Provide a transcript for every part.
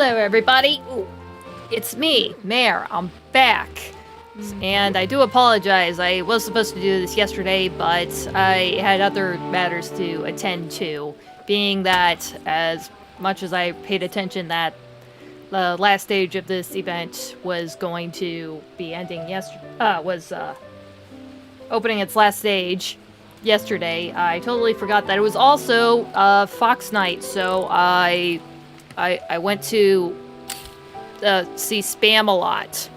Hello, everybody. Ooh, it's me, Mare. I'm back. And I do apologize. I was supposed to do this yesterday, but I had other matters to attend to. Being that, as much as I paid attention that the last stage of this event was going to be ending opening its last stage yesterday, I totally forgot that it was also Fox Night, so I went to see Spam a lot.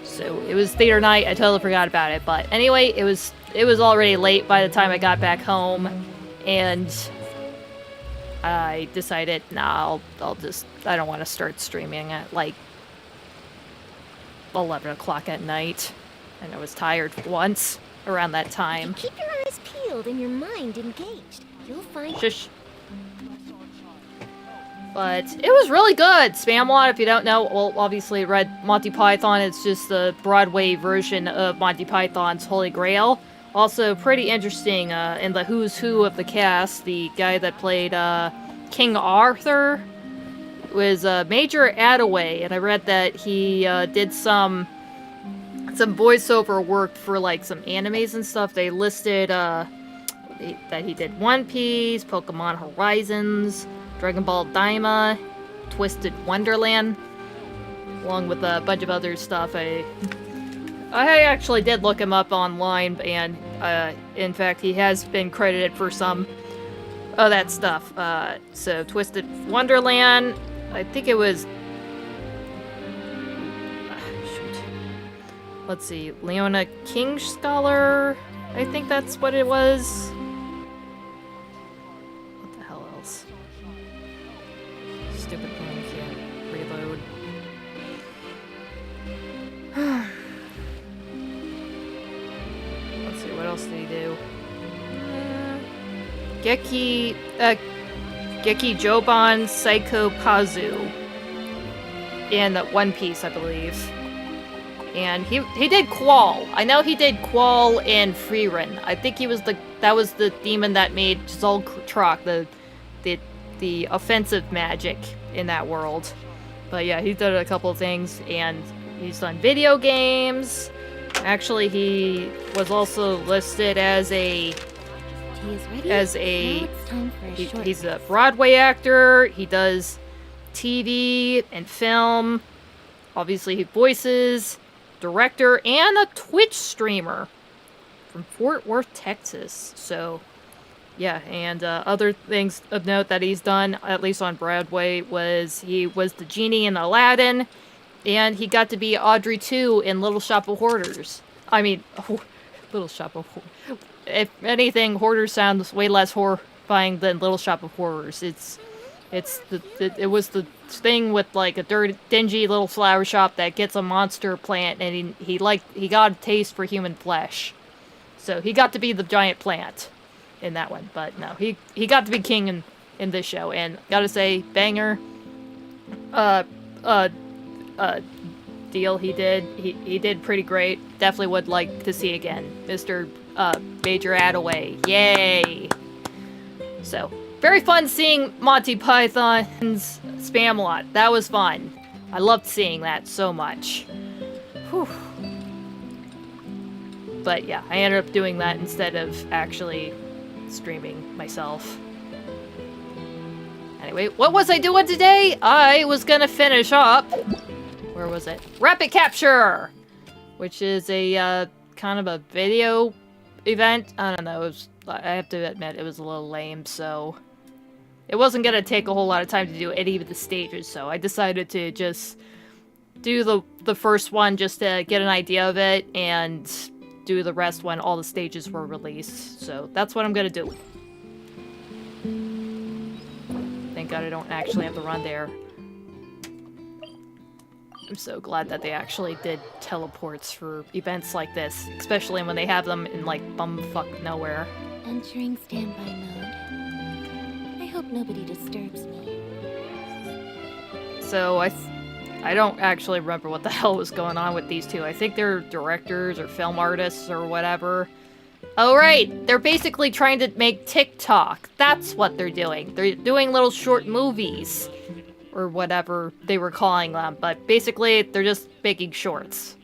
So it was theater night. I totally forgot about it. But anyway, it was already late by the time I got back home, and I decided, nah, I don't want to start streaming at like 11 o'clock at night, and I was tired once around that time. Keep your eyes peeled and your mind engaged. You'll find. Shush. But it was really good. Spamalot, if you don't know, well, obviously read Monty Python. It's just the Broadway version of Monty Python's Holy Grail. Also pretty interesting in the who's who of the cast. The guy that played King Arthur was Major Attaway, and I read that he did some voiceover work for like some animes and stuff. They listed that he did One Piece, Pokemon Horizons, Dragon Ball Daima, Twisted Wonderland, along with a bunch of other stuff. I actually did look him up online, and in fact, he has been credited for some of that stuff. So Twisted Wonderland, I think it was... shoot. Let's see, Leona King Scholar, I think that's what it was. What the hell else? Stupid thing, can't reload. Let's see, what else did he do? Geki Joban Psycho Pazu in One Piece, I believe. And he did Qual. I know he did Qual in Freerun. I think that was the demon that made Zoltrok, the offensive magic in that world. But yeah, he did a couple of things, and he's done video games. Actually, he was also listed as he's a Broadway actor. He does TV and film. Obviously, he voices, director, and a Twitch streamer from Fort Worth, Texas. So, yeah, and other things of note that he's done, at least on Broadway, was he was the genie in Aladdin, and he got to be Audrey 2 in Little Shop of Hoarders. I mean, Little Shop of Hoarders. If anything, Hoarders sounds way less horrifying than Little Shop of Horrors. It was the thing with like a dingy little flower shop that gets a monster plant, and he got a taste for human flesh, so he got to be the giant plant in that one. But no, he got to be king in this show, and gotta say, banger deal he did. He did pretty great. Definitely would like to see again, Mr. Major Attaway. Yay! So, very fun seeing Monty Python's Spamalot. That was fun. I loved seeing that so much. Whew. But yeah, I ended up doing that instead of actually streaming myself. Anyway, what was I doing today? I was gonna finish up... Where was it? Rapid Capture! Which is a, kind of a video event. I don't know, I have to admit, it was a little lame, so... It wasn't gonna take a whole lot of time to do any of the stages, so I decided to just do the first one just to get an idea of it, and do the rest when all the stages were released. So that's what I'm gonna do. Thank God I don't actually have to run there. I'm so glad that they actually did teleports for events like this, especially when they have them in like bumfuck nowhere. Entering standby mode. I hope nobody disturbs me. So I don't actually remember what the hell was going on with these two. I think they're directors or film artists or whatever. Oh right, they're basically trying to make TikTok. That's what they're doing. They're doing little short movies. or whatever they were calling them, but basically they're just making shorts.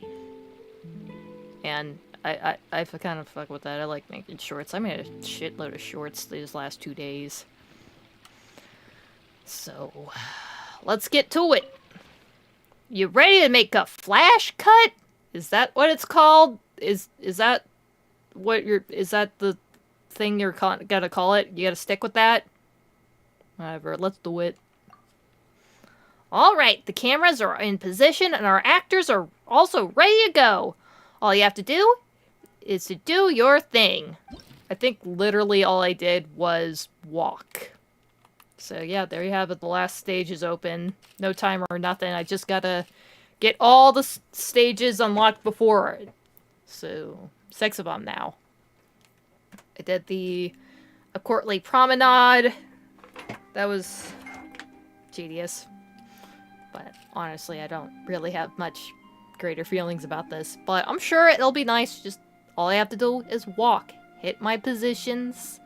And I kind of fuck with that. I like making shorts. I made a shitload of shorts these last 2 days. So, let's get to it. You ready to make a flash cut? Is that what it's called? Is that what is that the thing you're gotta call it? You gotta stick with that? Whatever, let's do it. Alright, the cameras are in position and our actors are also ready to go. All you have to do is to do your thing. I think literally all I did was walk. So yeah, there you have it. The last stage is open. No timer or nothing. I just gotta get all the stages unlocked before it. So, 6 of them now. I did a courtly promenade. That was tedious. But honestly, I don't really have much greater feelings about this. But I'm sure it'll be nice. Just all I have to do is walk. Hit my positions.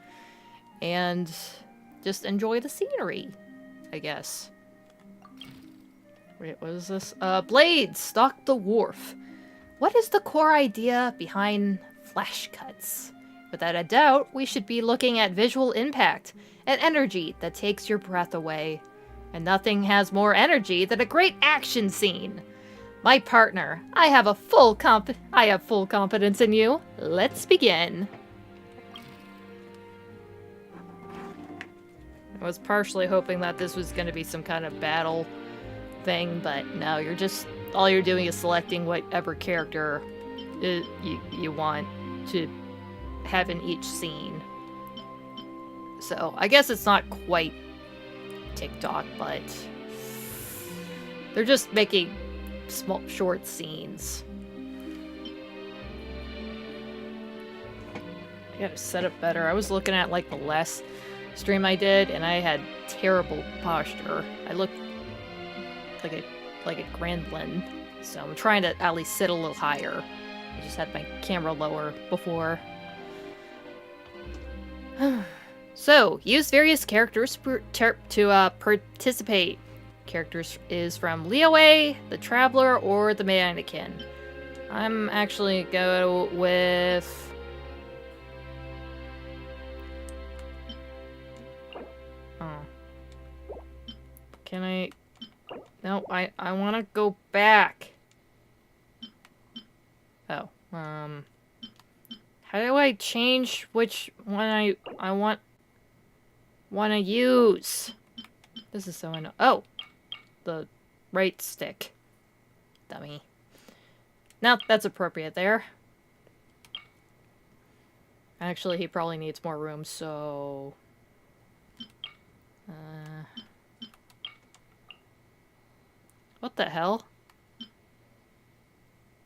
And just enjoy the scenery, I guess. Wait, what is this? Blade, Stalk the Wharf. What is the core idea behind flash cuts? Without a doubt, we should be looking at visual impact and energy that takes your breath away. And nothing has more energy than a great action scene. My partner, I have full confidence in you. Let's begin. I was partially hoping that this was going to be some kind of battle thing, but no, all you're doing is selecting whatever character you want to have in each scene. So, I guess it's not quite TikTok, but they're just making small, short scenes. I gotta set up better. I was looking at, like, the last stream I did, and I had terrible posture. I looked like a gremlin, so I'm trying to at least sit a little higher. I just had my camera lower before. So, use various characters to participate. Characters is from Liyue, the Traveler, or the Mannequin. I'm actually go with... Can I... No, I want to go back. Oh, how do I change which one I want to use? This is so annoying. Oh, the right stick. Dummy. No, that's appropriate there. Actually, he probably needs more room, so... What the hell?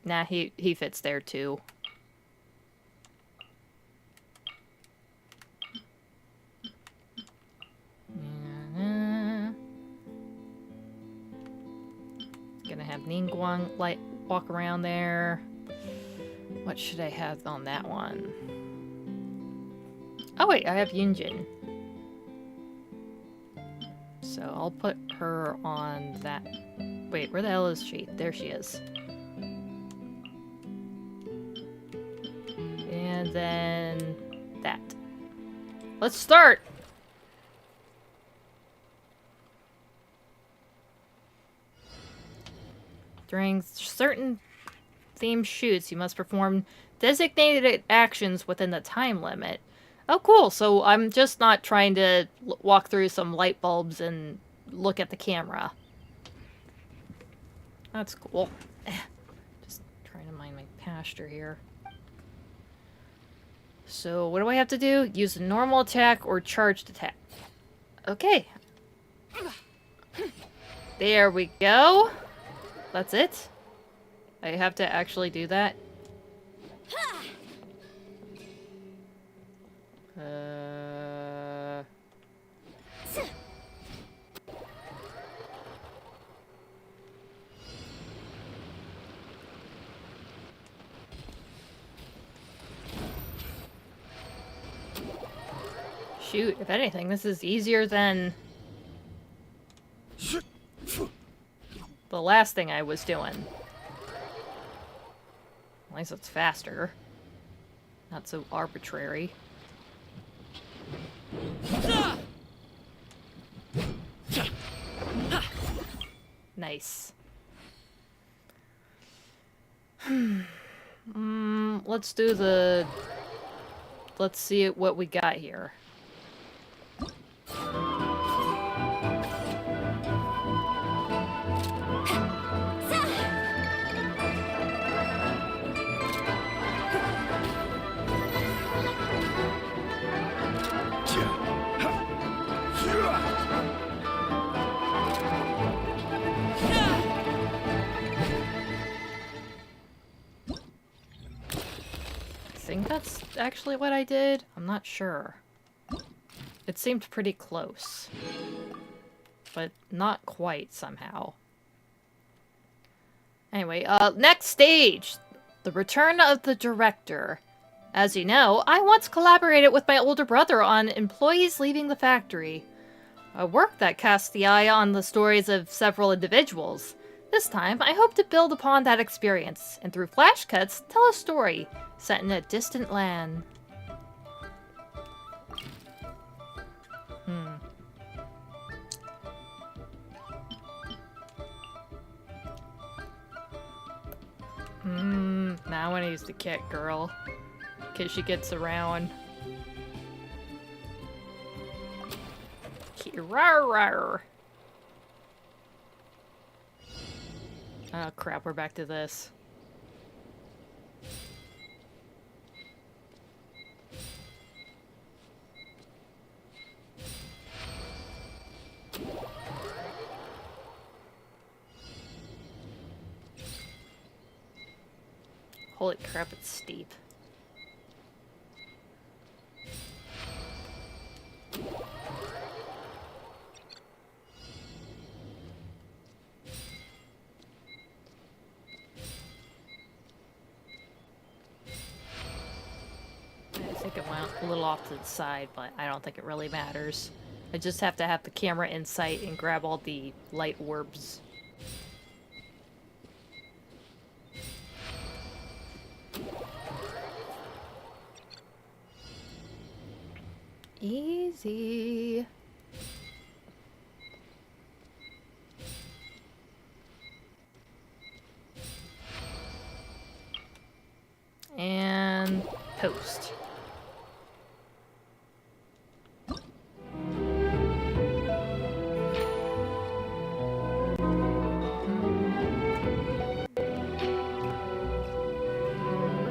Nah, he fits there too. Gonna have Ningguang walk around there. What should I have on that one? Oh wait, I have Yunjin. So I'll put her on that. Wait, where the hell is she? There she is. And then that. Let's start! During certain themed shoots, you must perform designated actions within the time limit. Oh, cool. So I'm just not trying to walk through some light bulbs and look at the camera. That's cool. Just trying to mind my posture here. So what do I have to do? Use a normal attack or charged attack. Okay. There we go. That's it? I have to actually do that? Shoot, if anything, this is easier than the last thing I was doing. At least it's faster. Not so arbitrary. Nice. Let's do the... Let's see what we got here. I think that's actually what I did. I'm not sure. It seemed pretty close. But not quite somehow. Anyway, next stage! The return of the director. As you know, I once collaborated with my older brother on Employees Leaving the Factory. A work that casts the eye on the stories of several individuals. This time, I hope to build upon that experience, and through flash cuts, tell a story set in a distant land. Now I want to use the cat girl. In case she gets around. Rawr. Oh crap, we're back to this. Holy crap, it's steep. I think it went a little off to the side, but I don't think it really matters. I just have to have the camera in sight and grab all the light orbs. Easy. And post.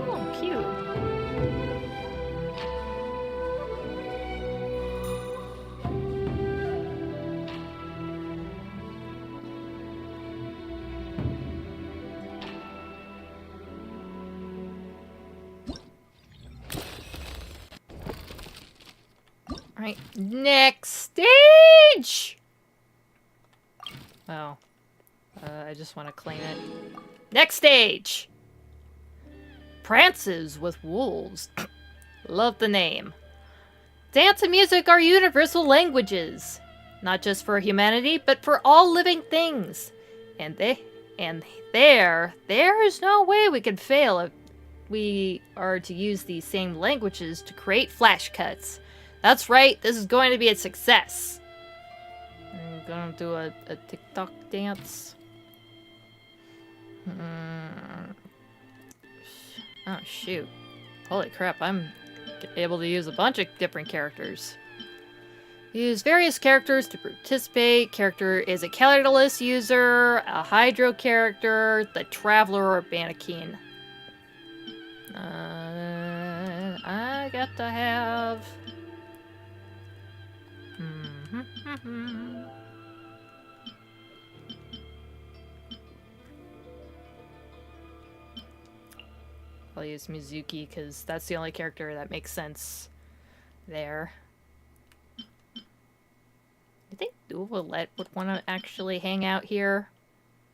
Oh, cute. Alright, next stage! Oh. I just want to claim it. Next stage! Prances with wolves. Love the name. Dance and music are universal languages. Not just for humanity, but for all living things. And there is no way we can fail if we are to use these same languages to create flash cuts. That's right, this is going to be a success. I'm gonna do a TikTok dance. Oh, shoot. Holy crap, I'm able to use a bunch of different characters. Use various characters to participate. Character is a colorless user, a hydro character, the traveler, or Banakeen. I got to have... I'll use Mizuki because that's the only character that makes sense there. I think Duvalette would want to actually hang out here.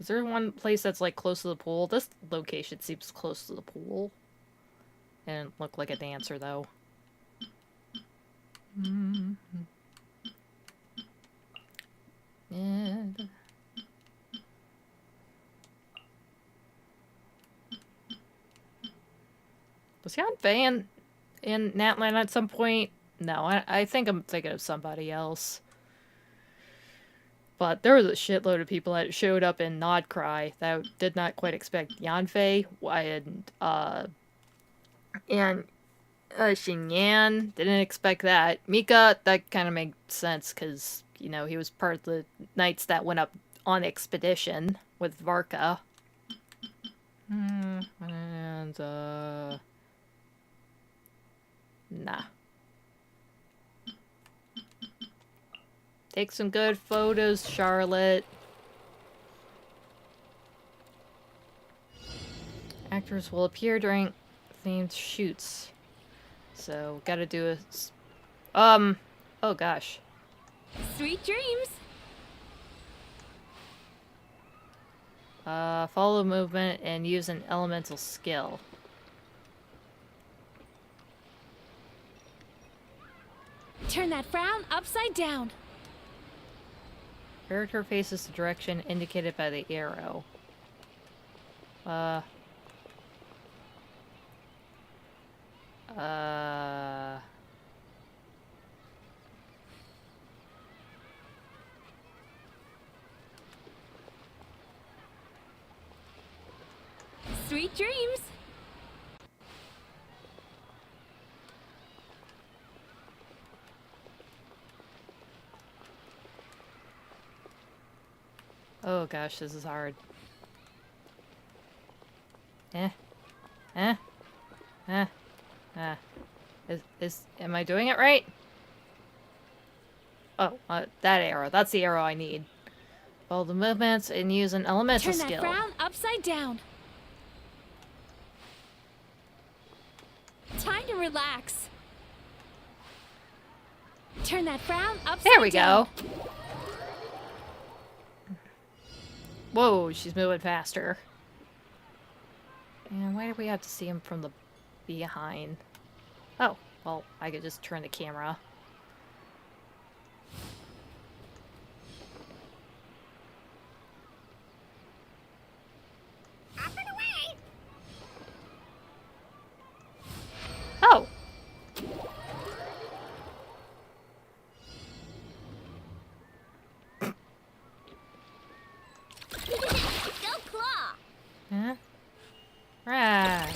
Is there one place that's like close to the pool? This location seems close to the pool. And look like a dancer though. Was Yanfei in Natlan at some point? No, I think I'm thinking of somebody else. But there was a shitload of people that showed up in Nodcry that I did not quite expect. Yanfei and Xinyan, didn't expect that. Mika, that kind of made sense because, you know, he was part of the knights that went up on expedition with Varka. And, nah. Take some good photos, Charlotte. Actors will appear during themed shoots. So, gotta do a... oh gosh. Sweet dreams. Follow movement and use an elemental skill. Turn that frown upside down. Character faces the direction indicated by the arrow. Sweet dreams. Oh gosh, this is hard. Am I doing it right? Oh, that arrow. That's the arrow I need. Follow the movements and use an elemental skill. Turn that frown upside down. Time to relax. Turn that frown upside down. There we go. Whoa, she's moving faster. And why do we have to see him from the behind? Oh, well, I could just turn the camera. Up and away. Oh! Go claw. Huh? Right.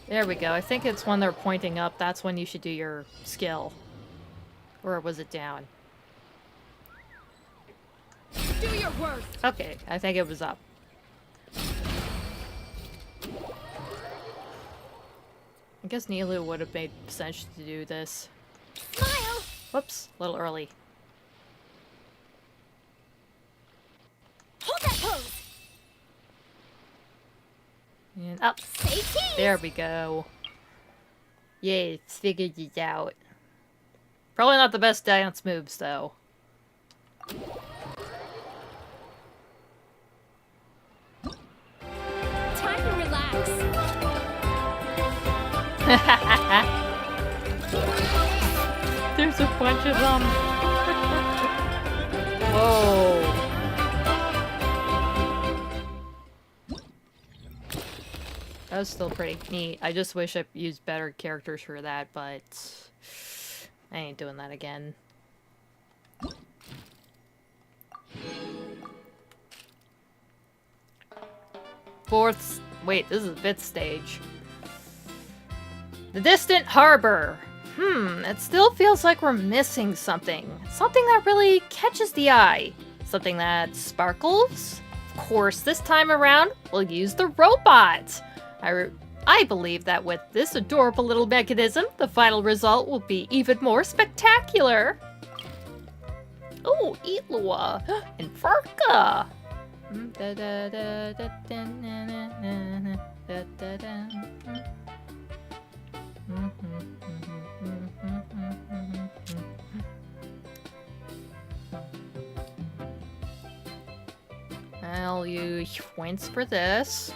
There we go. I think it's when they're pointing up. That's when you should do your skill. Or was it down? Do your worst. Okay, I think it was up. I guess Nilu would have made sense to do this. Smile. Whoops, a little early. Hold that pose. And up. Say cheese. There we go. Yay, figured it out. Probably not the best dance moves, though. Time to relax. There's a bunch of them. Whoa. That was still pretty neat. I just wish I used better characters for that, but I ain't doing that again. Wait, this is the 5th stage. The distant harbor. It still feels like we're missing something. Something that really catches the eye. Something that sparkles. Of course, this time around, we'll use the robot. I believe that with this adorable little mechanism, the final result will be even more spectacular. Oh, Itlua and Varka. I'll use points for this.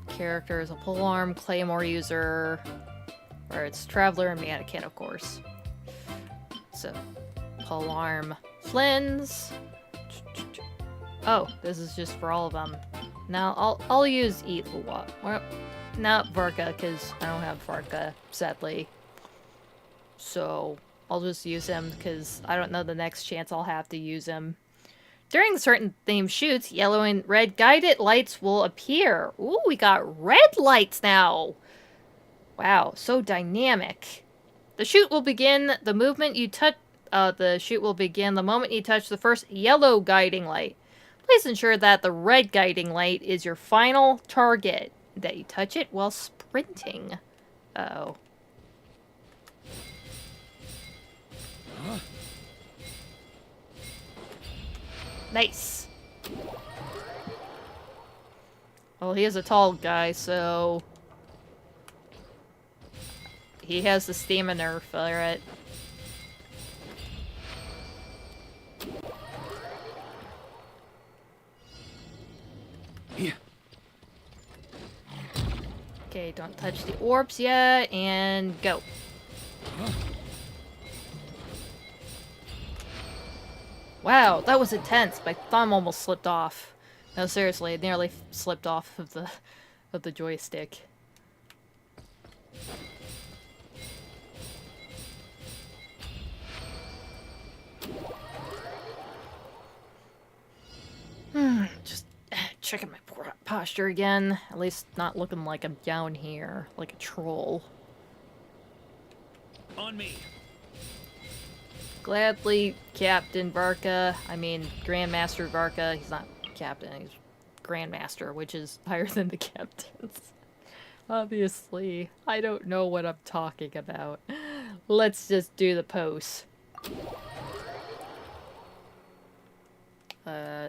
Character is a polearm, claymore user, or it's traveler and mannequin, of course. So, polearm, Flynn's. Oh, this is just for all of them. Now I'll use Itlua. Not Varka, because I don't have Varka, sadly. So, I'll just use him, because I don't know the next chance I'll have to use him. During certain themed shoots, yellow and red guided lights will appear. Ooh, we got red lights now! Wow, so dynamic. The shoot will begin the moment you touch the first yellow guiding light. Please ensure that the red guiding light is your final target, that you touch it while sprinting. Uh-oh. Huh? Nice. Well, he is a tall guy, so he has the stamina for it. Yeah. Okay, don't touch the orbs yet, and go. Huh? Wow, that was intense. My thumb almost slipped off. No, seriously, it nearly slipped off of the joystick. Just checking my posture again. At least not looking like I'm down here, like a troll. On me. Gladly, Captain Varka. I mean, Grandmaster Varka. He's not Captain, he's Grandmaster, which is higher than the Captains. Obviously, I don't know what I'm talking about. Let's just do the pose.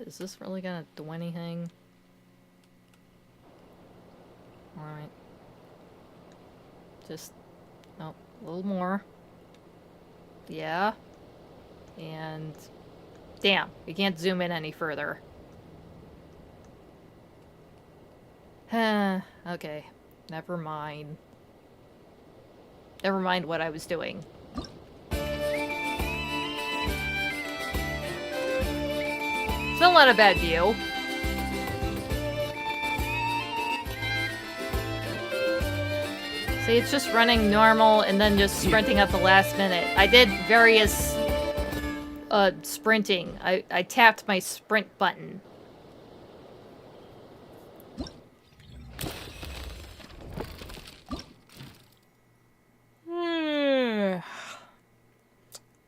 Is this really gonna do anything? Alright. Just, oh, a little more. Yeah. And, damn, we can't zoom in any further. Okay, never mind. Never mind what I was doing. Still not a bad view. See, it's just running normal and then just sprinting at the last minute. I did various sprinting. I tapped my sprint button.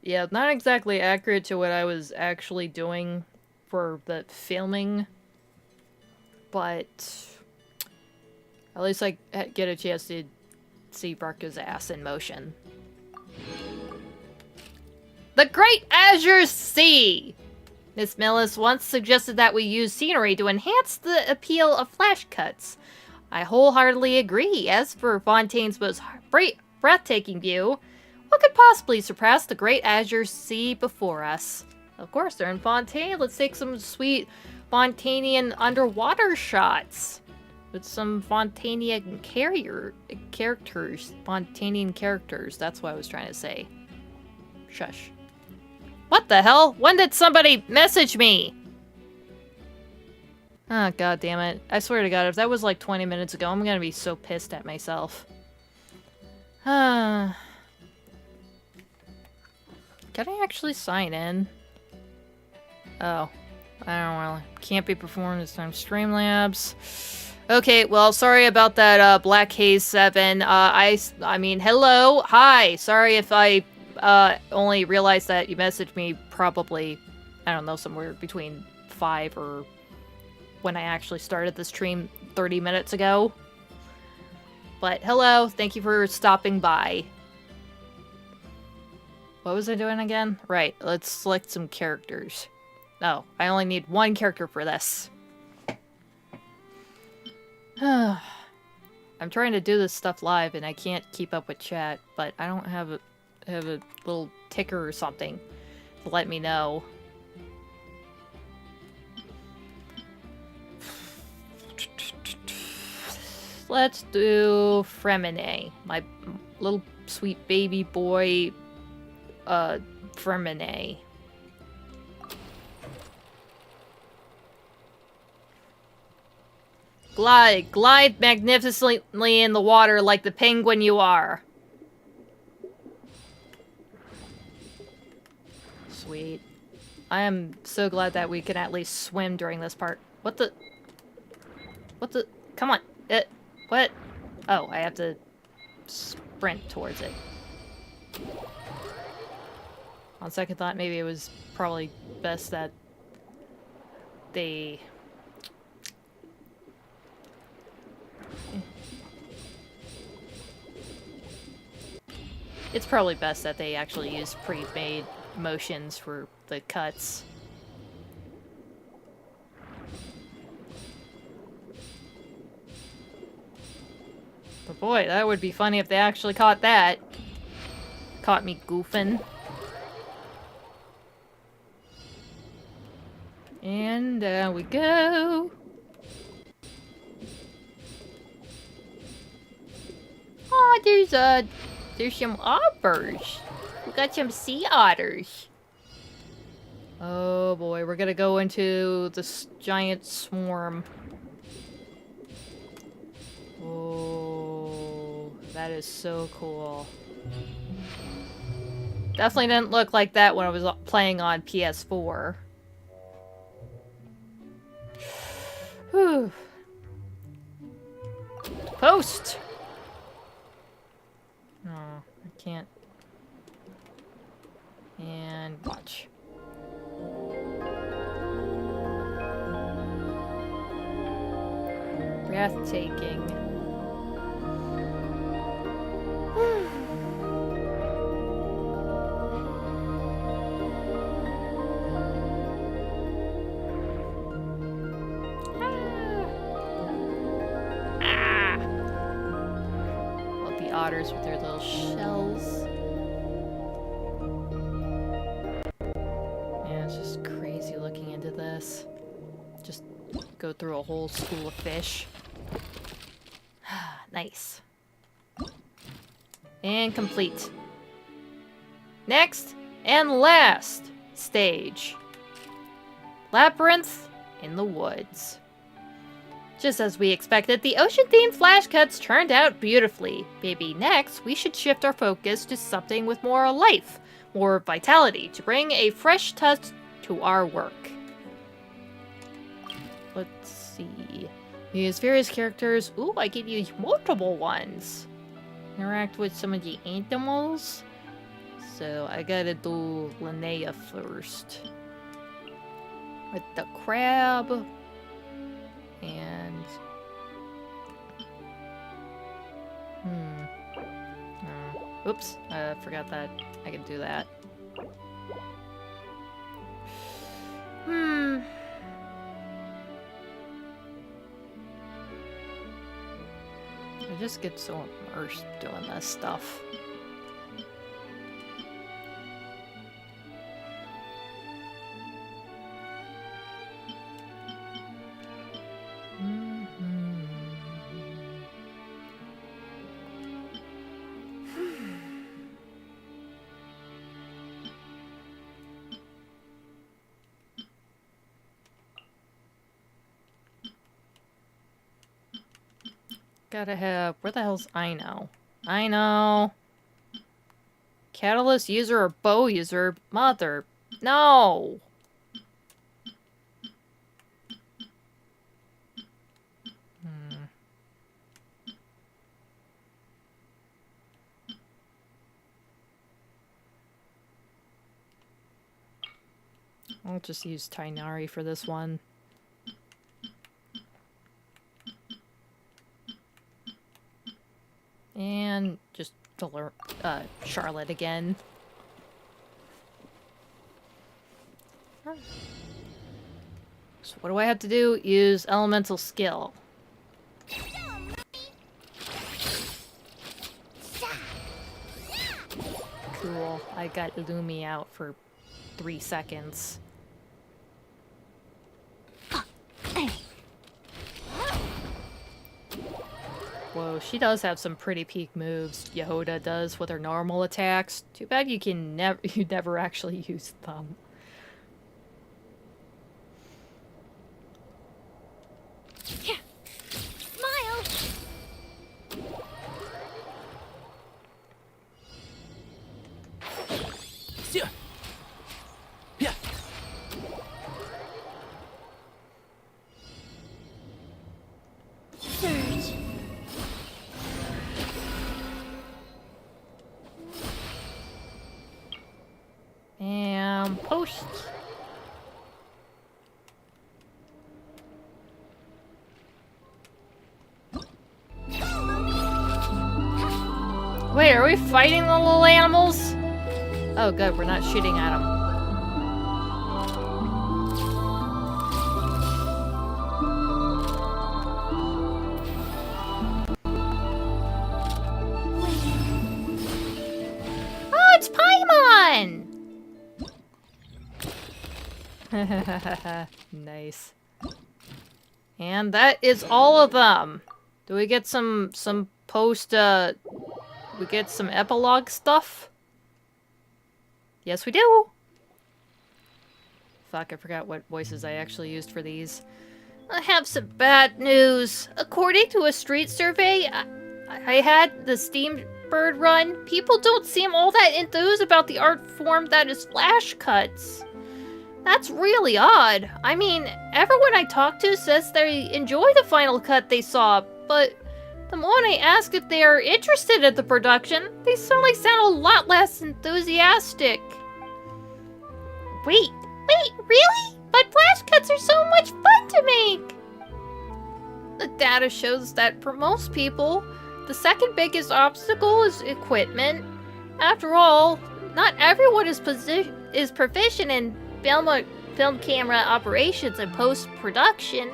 Yeah, not exactly accurate to what I was actually doing for the filming, but at least I get a chance to see Varka's ass in motion. The Great Azure Sea! Miss Melies once suggested that we use scenery to enhance the appeal of flash cuts. I wholeheartedly agree. As for Fontaine's most breathtaking view, what could possibly surpass the Great Azure Sea before us? Of course, they're in Fontaine. Let's take some sweet Fontanian underwater shots. With some Fontanian characters. Fontanian characters. That's what I was trying to say. Shush. What the hell? When did somebody message me? Oh, god damn it. I swear to god, if that was like 20 minutes ago, I'm gonna be so pissed at myself. Can I actually sign in? Oh. I don't know. Can't be performed this time. Streamlabs. Okay, well, sorry about that, Black Haze 7. I mean, hello, hi. Sorry if I, only realized that you messaged me probably, I don't know, somewhere between 5 or when I actually started the stream 30 minutes ago. But hello, thank you for stopping by. What was I doing again? Right, let's select some characters. Oh, I only need one character for this. I'm trying to do this stuff live and I can't keep up with chat, but I don't have a little ticker or something to let me know. Let's do Fremine, my little sweet baby boy, Fremine. Glide. Glide magnificently in the water like the penguin you are. Sweet. I am so glad that we can at least swim during this part. What the... What the... Come on. What? Oh, I have to sprint towards it. On second thought, maybe it was probably best that they... It's probably best that they actually use pre-made motions for the cuts. But boy, that would be funny if they actually caught that. Caught me goofing. And down we go. Oh, there's some otters. We got some sea otters. Oh boy, we're gonna go into this giant swarm. Oh, that is so cool. Definitely didn't look like that when I was playing on PS4. Whew. Post! No, I can't. And watch. Breathtaking. Love the otters with their little shells. Yeah, it's just crazy looking into this. Just go through a whole school of fish. Nice. And complete. Next and last stage. Labyrinth in the woods. Just as we expected, the ocean-themed flash cuts turned out beautifully. Maybe next, we should shift our focus to something with more life, more vitality, to bring a fresh touch to our work. Let's see. Use various characters. Ooh, I can use multiple ones. Interact with some of the animals. So I gotta do Linnea first. With the crab. And... Oops, I forgot that I can do that. I just get so immersed doing this stuff. Gotta have... Where the hell's I know? I know. Catalyst user or bow user? Mother. No! I'll just use Tainari for this one. And just Charlotte again. So what do I have to do? Use elemental skill. Cool. I got Lumi out for 3 seconds. Whoa, she does have some pretty peak moves. Yehoda does with her normal attacks. Too bad you never actually use them. ghost. Wait, are we fighting the little animals? Oh, good, we're not shooting at them. Oh, it's Paimon! Nice. And that is all of them. Do we get some post, we get some epilogue stuff? Yes, we do! Fuck, I forgot what voices I actually used for these. I have some bad news. According to a street survey I had the Steam Bird run, people don't seem all that enthused about the art form that is flash cuts. That's really odd. I mean, everyone I talk to says they enjoy the final cut they saw, but the moment I ask if they are interested in the production, they suddenly sound a lot less enthusiastic. Wait, really? But flash cuts are so much fun to make! The data shows that for most people, the second biggest obstacle is equipment. After all, not everyone is proficient in film camera operations and post-production.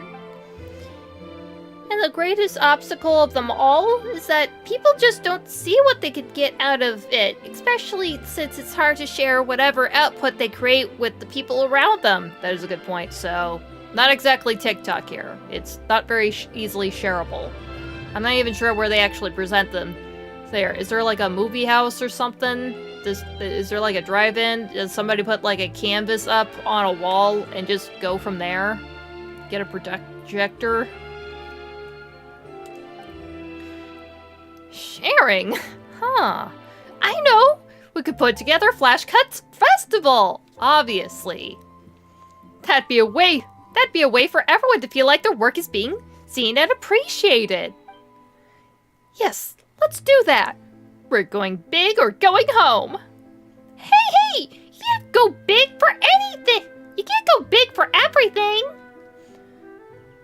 And the greatest obstacle of them all is that people just don't see what they could get out of it, especially since it's hard to share whatever output they create with the people around them. That is a good point, so not exactly TikTok here. It's not very easily shareable. I'm not even sure where they actually present them. There, is there like a movie house or something? Is there like a drive-in? Does somebody put like a canvas up on a wall and just go from there? Get a projector? Sharing? Huh. I know! We could put together a Flash Cuts Festival! Obviously. That'd be a way for everyone to feel like their work is being seen and appreciated. Yes, let's do that. We're going big or going home. Hey! You can't go big for anything! You can't go big for everything!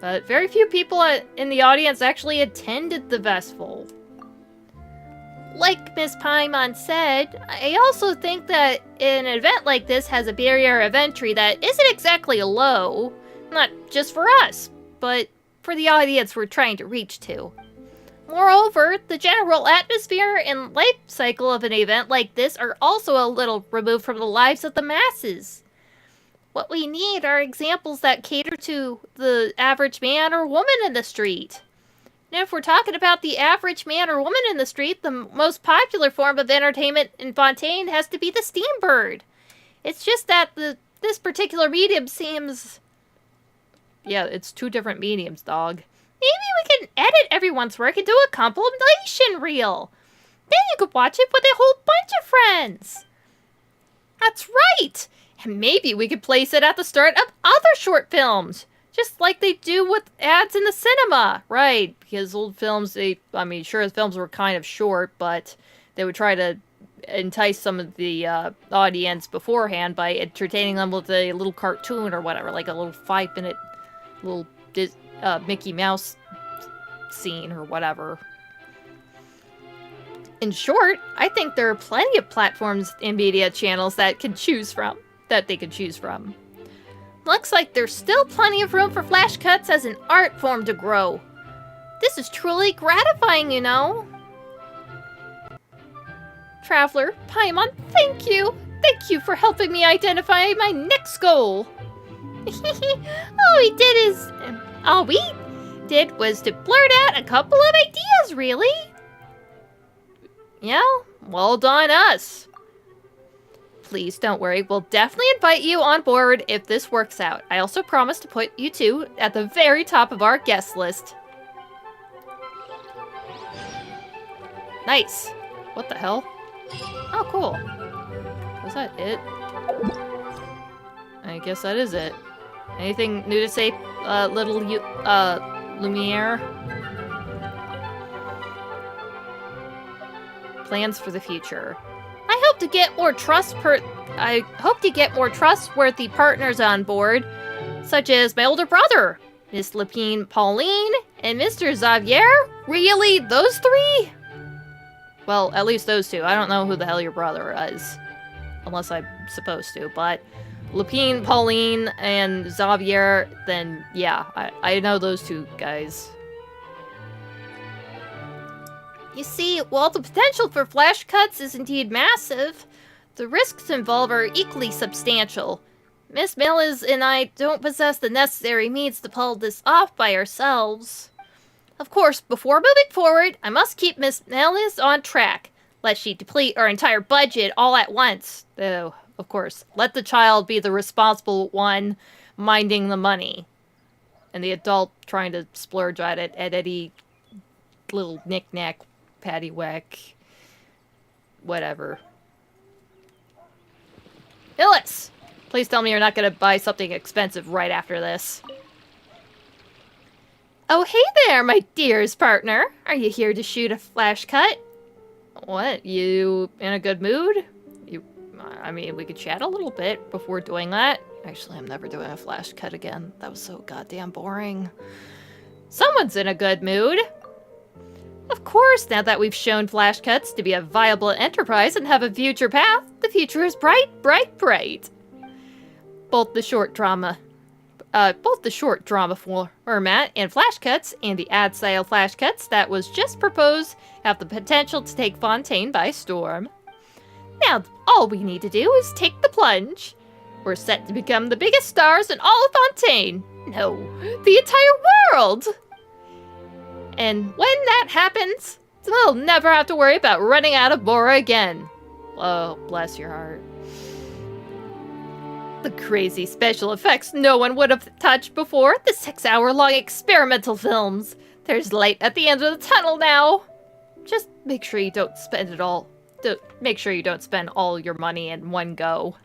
But very few people in the audience actually attended the festival. Like Miss Paimon said, I also think that an event like this has a barrier of entry that isn't exactly low. Not just for us, but for the audience we're trying to reach to. Moreover, the general atmosphere and life cycle of an event like this are also a little removed from the lives of the masses. What we need are examples that cater to the average man or woman in the street. And if we're talking about the average man or woman in the street, the most popular form of entertainment in Fontaine has to be the Steam Bird. It's just that this particular medium seems... Yeah, it's two different mediums, dog. Maybe we can edit everyone's work into a compilation reel. Then you could watch it with a whole bunch of friends. That's right! And maybe we could place it at the start of other short films. Just like they do with ads in the cinema. Right, because old films, the films were kind of short, but they would try to entice some of the audience beforehand by entertaining them with a little cartoon or whatever, like a little 5-minute little Mickey Mouse scene or whatever. In short, I think there are plenty of platforms and media channels that they could choose from. Looks like there's still plenty of room for flash cuts as an art form to grow. This is truly gratifying, you know. Traveler, Paimon, thank you! Thank you for helping me identify my next goal! All we did was to blurt out a couple of ideas, really. Yeah, well done us. Please don't worry, we'll definitely invite you on board if this works out. I also promise to put you two at the very top of our guest list. Nice. What the hell? Oh, cool. Was that it? I guess that is it. Anything new to say, little Lumiere? Plans for the future. I hope hope to get more trustworthy partners on board, such as my older brother, Miss Lapine Pauline, and Mr. Xavier. Really? Those three? Well, at least those two. I don't know who the hell your brother is. Unless I'm supposed to, but Lapine Pauline and Xavier, then yeah, I know those two guys. You see, while the potential for flash cuts is indeed massive, the risks involved are equally substantial. Miss Melies and I don't possess the necessary means to pull this off by ourselves. Of course, before moving forward, I must keep Miss Melies on track, lest she deplete our entire budget all at once. Though, of course, let the child be the responsible one minding the money, and the adult trying to splurge at it at any little knick-knack, paddywhack, whatever. Phyllis! Please tell me you're not going to buy something expensive right after this. Oh, hey there, my dearest partner. Are you here to shoot a flash cut? What? You in a good mood? I mean, we could chat a little bit before doing that. Actually, I'm never doing a flash cut again. That was so goddamn boring. Someone's in a good mood. Of course, now that we've shown flash cuts to be a viable enterprise and have a future path, the future is bright, bright, bright. Both the short drama format and flash cuts and the ad style flash cuts that was just proposed have the potential to take Fontaine by storm. Now, all we need to do is take the plunge. We're set to become the biggest stars in all of Fontaine. No, the entire world! And when that happens, we'll never have to worry about running out of Bora again. Oh, bless your heart. The crazy special effects no one would have touched before, the 6-hour-long experimental films. There's light at the end of the tunnel now. Just make sure you don't spend it all. Make sure you don't spend all your money in one go.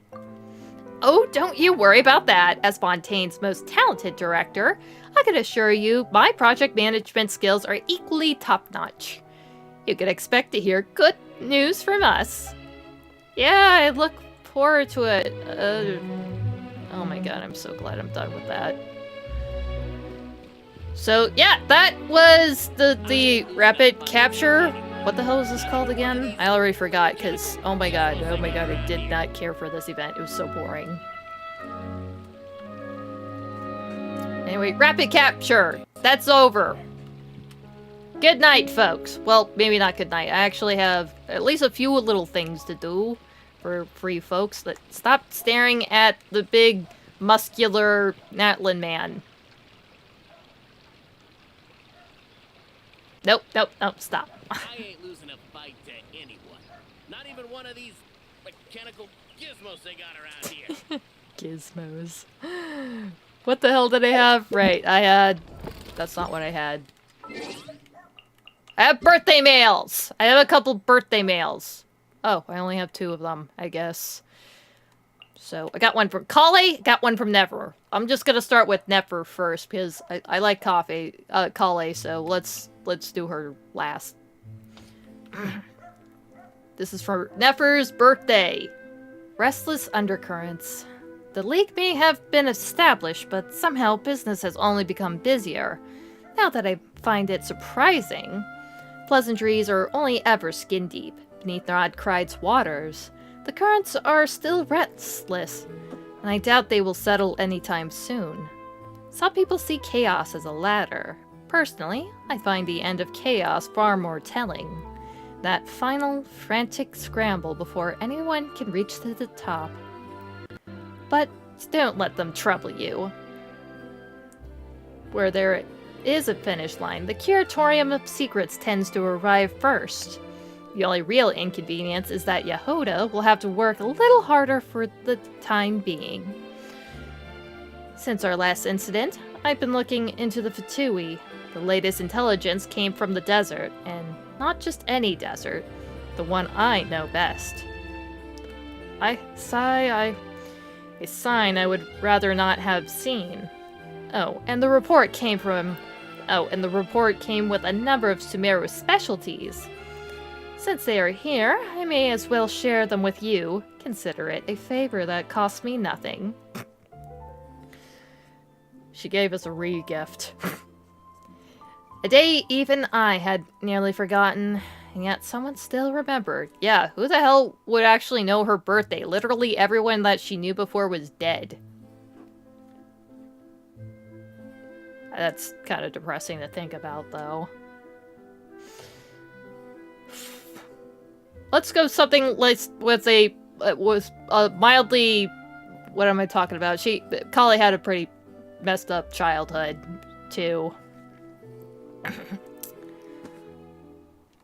Oh, don't you worry about that. As Fontaine's most talented director, I can assure you my project management skills are equally top-notch. You can expect to hear good news from us. Yeah, I look forward to it. Oh my god, I'm so glad I'm done with that. So, yeah, that was the rapid capture. What the hell is this called again? I already forgot, because, oh my god, I did not care for this event. It was so boring. Anyway, rapid capture! That's over! Good night, folks. Well, maybe not good night. I actually have at least a few little things to do for free folks. Stop staring at the big, muscular Natlin man. Nope, stop. I ain't losing a fight to anyone. Not even one of these mechanical gizmos they got around here. Gizmos. What the hell did I have? Right, I had... That's not what I had. I have birthday mails! I have a couple birthday mails. Oh, I only have 2 of them, I guess. So, I got one from Collei, got one from Nefer. I'm just gonna start with Nefer first, because I like Collei, so let's do her last. This is for Nefer's birthday. Restless undercurrents. The League may have been established, but somehow business has only become busier. Now that I find it surprising. Pleasantries are only ever skin deep, beneath Nodcride's waters. The currents are still restless, and I doubt they will settle anytime soon. Some people see chaos as a ladder. Personally, I find the end of chaos far more telling. That final, frantic scramble before anyone can reach to the top. But don't let them trouble you. Where there is a finish line, the Curatorium of Secrets tends to arrive first. The only real inconvenience is that Yehuda will have to work a little harder for the time being. Since our last incident, I've been looking into the Fatui. The latest intelligence came from the desert, and not just any desert, the one I know best. A sign I would rather not have seen. And the report came with a number of Sumeru specialties. Since they are here, I may as well share them with you. Consider it a favor that costs me nothing. She gave us a re-gift. A day even I had nearly forgotten, and yet someone still remembered. Yeah, who the hell would actually know her birthday? Literally everyone that she knew before was dead. That's kind of depressing to think about, though. Let's go something with a mildly... What am I talking about? Collei had a pretty messed up childhood, too.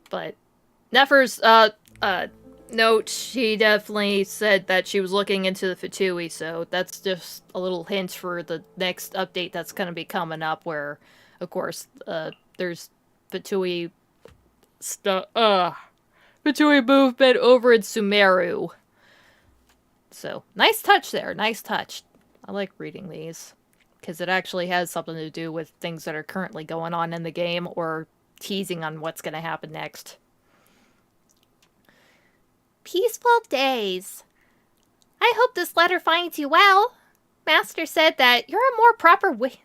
But Nefer's note, she definitely said that she was looking into the Fatui, so that's just a little hint for the next update that's going to be coming up, where, of course, there's Fatui Fatui movement over in Sumeru. So, nice touch there, nice touch. I like reading these, because it actually has something to do with things that are currently going on in the game, or teasing on what's going to happen next. Peaceful days. I hope this letter finds you well. Master said that you're a more proper way...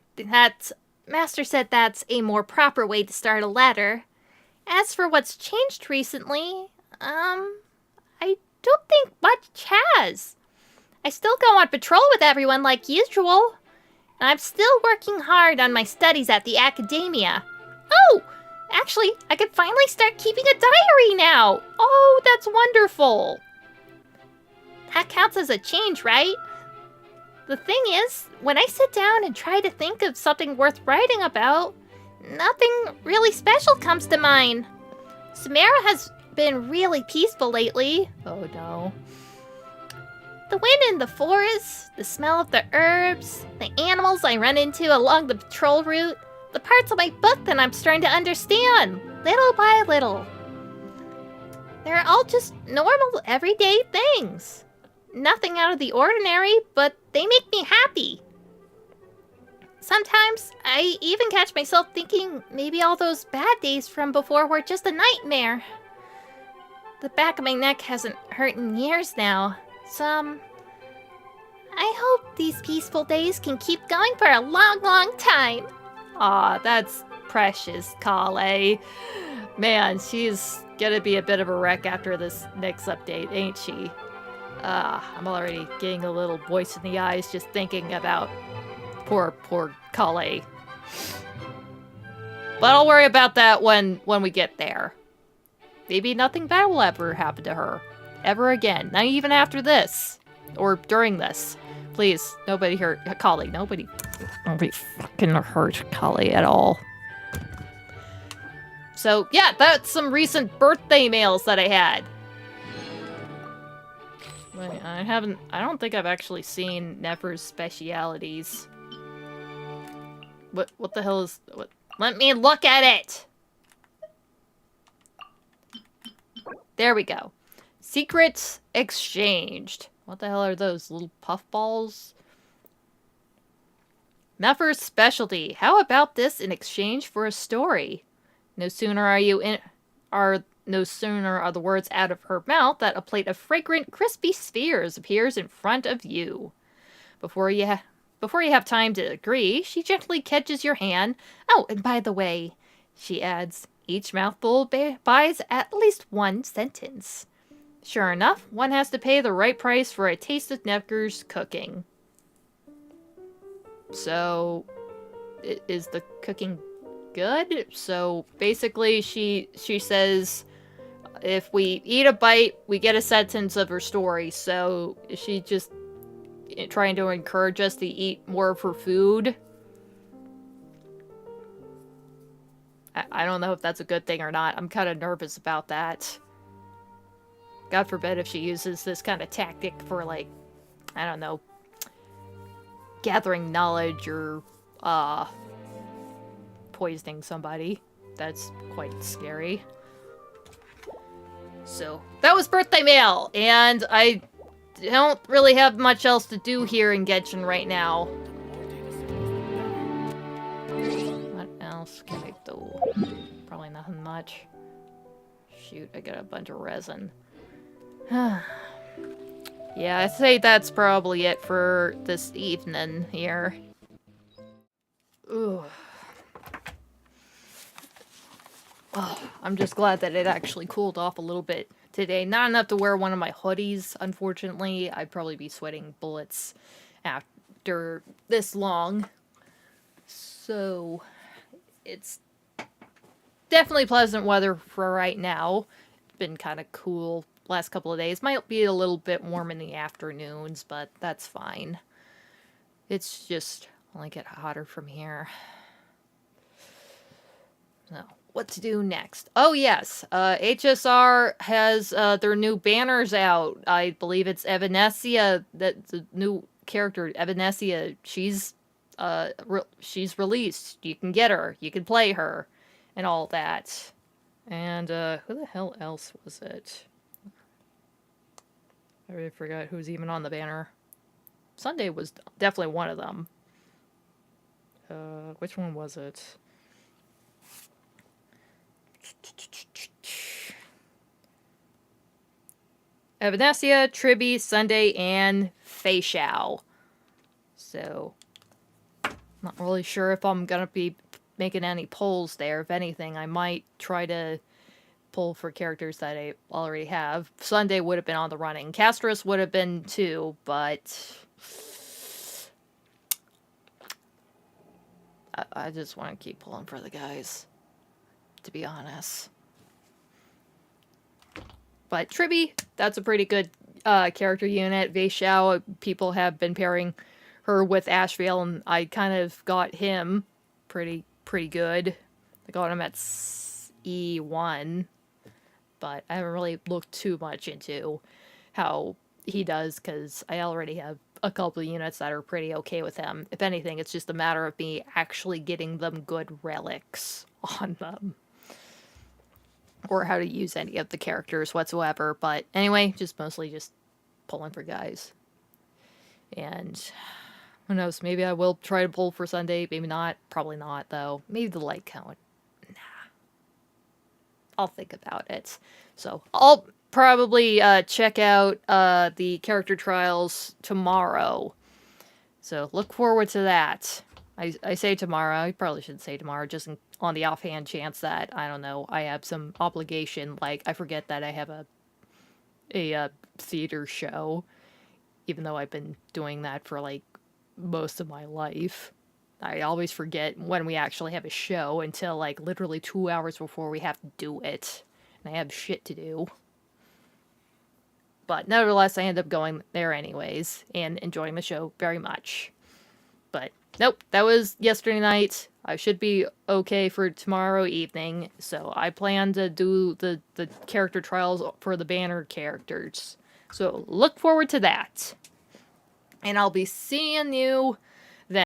Master said that's a more proper way to start a letter. As for what's changed recently, I don't think much has. I still go on patrol with everyone like usual. And I'm still working hard on my studies at the academia. Oh! Actually, I could finally start keeping a diary now! Oh, that's wonderful! That counts as a change, right? The thing is, when I sit down and try to think of something worth writing about, nothing really special comes to mind. Sumeru has been really peaceful lately. Oh no. The wind in the forest, the smell of the herbs, the animals I run into along the patrol route, the parts of my book that I'm starting to understand, little by little. They're all just normal, everyday things. Nothing out of the ordinary, but they make me happy. Sometimes, I even catch myself thinking maybe all those bad days from before were just a nightmare. The back of my neck hasn't hurt in years now, so, I hope these peaceful days can keep going for a long, long time. Aw, that's precious, Collei. Man, she's gonna be a bit of a wreck after this next update, ain't she? I'm already getting a little voice in the eyes just thinking about poor Collei. But I'll worry about that when we get there. Maybe nothing bad will ever happen to her. Ever again. Not even after this. Or during this. Please, nobody hurt Collei. Nobody fucking hurt Collei at all. So, yeah, that's some recent birthday mails that I had. Wait, I don't think I've actually seen Nefer's specialities. What the hell is... What? Let me look at it! There we go. Secrets exchanged. What the hell are those? Little puffballs? Nefer's specialty. How about this in exchange for a story? No sooner are the words out of her mouth that a plate of fragrant, crispy spheres appears in front of you. Before you have time to agree, she gently catches your hand. Oh, and by the way, she adds, each mouthful buys at least one sentence. Sure enough, one has to pay the right price for a taste of Nefer's cooking. So, is the cooking good? So, basically, she says, if we eat a bite, we get a sentence of her story. So, is she just trying to encourage us to eat more of her food? I don't know if that's a good thing or not. I'm kind of nervous about that. God forbid if she uses this kind of tactic for, like, I don't know, gathering knowledge or, poisoning somebody. That's quite scary. So, that was birthday mail, and I don't really have much else to do here in Genshin right now. What else can I do? Probably nothing much. shoot, I got a bunch of resin. Yeah, I'd say that's probably it for this evening here. Ugh. Oh, I'm just glad that it actually cooled off a little bit today. Not enough to wear one of my hoodies, unfortunately. I'd probably be sweating bullets after this long. So, it's definitely pleasant weather for right now. It's been kind of cool last couple of days. Might be a little bit warm in the afternoons, but that's fine. It's just only get hotter from here. So, what to do next? Oh yes, HSR has their new banners out. I believe it's Evanescia, that the new character Evanescia. She's released. You can get her. You can play her, and all that. And who the hell else was it? I really forgot who's even on the banner. Sunday was definitely one of them. Which one was it? Evanescia, Tribby, Sunday, and Fei Xiao. So, not really sure if I'm gonna be making any polls there. If anything, I might try to pull for characters that I already have. Sunday would have been on the running. Castris would have been too, but I just want to keep pulling for the guys, to be honest. But Tribby, that's a pretty good character unit. Fei Xiao, people have been pairing her with Ashvale, and I kind of got him pretty good. I got him at E1, but I haven't really looked too much into how he does, because I already have a couple of units that are pretty okay with him. If anything, it's just a matter of me actually getting them good relics on them, or how to use any of the characters whatsoever. But anyway, just mostly just pulling for guys. And who knows, maybe I will try to pull for Sunday, maybe not. Probably not, though. Maybe the light count. Nah. I'll think about it. So, I'll probably check out the character trials tomorrow. So, look forward to that. I say tomorrow. I probably shouldn't say tomorrow, just on the offhand chance that, I don't know, I have some obligation. Like, I forget that I have a theater show, even though I've been doing that for, like, most of my life. I always forget when we actually have a show until, like, literally 2 hours before we have to do it. And I have shit to do. But nevertheless, I end up going there anyways, and enjoying the show very much. But, nope, that was yesterday night. I should be okay for tomorrow evening, so I plan to do the character trials for the banner characters. So, look forward to that. And I'll be seeing you